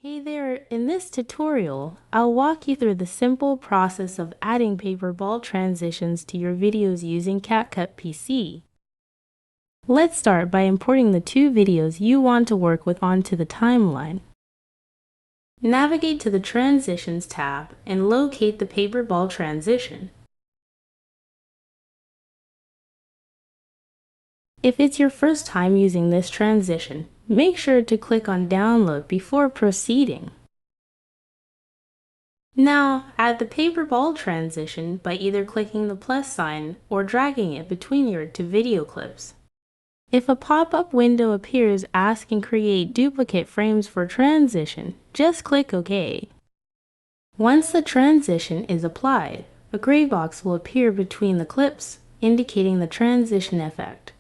Hey there, in this tutorial, I'll walk you through the simple process of adding paper ball transitions to your videos using CapCut PC. Let's start by importing the two videos you want to work with onto the timeline. Navigate to the Transitions tab and locate the paper ball transition. If it's your first time using this transition, make sure to click on Download before proceeding. Now, add the paper ball transition by either clicking the plus sign or dragging it between your two video clips. If a pop-up window appears asking create duplicate frames for transition, just click OK. Once the transition is applied, a gray box will appear between the clips, indicating the transition effect.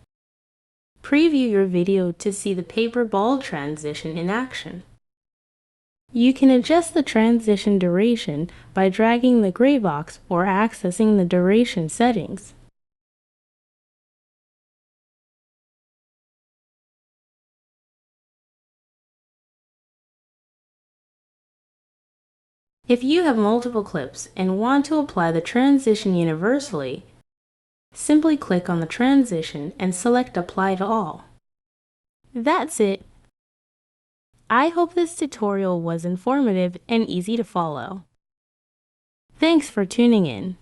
Preview your video to see the paper ball transition in action. You can adjust the transition duration by dragging the gray box or accessing the duration settings. If you have multiple clips and want to apply the transition universally, simply click on the transition and select Apply to All. That's it. I hope this tutorial was informative and easy to follow. Thanks for tuning in.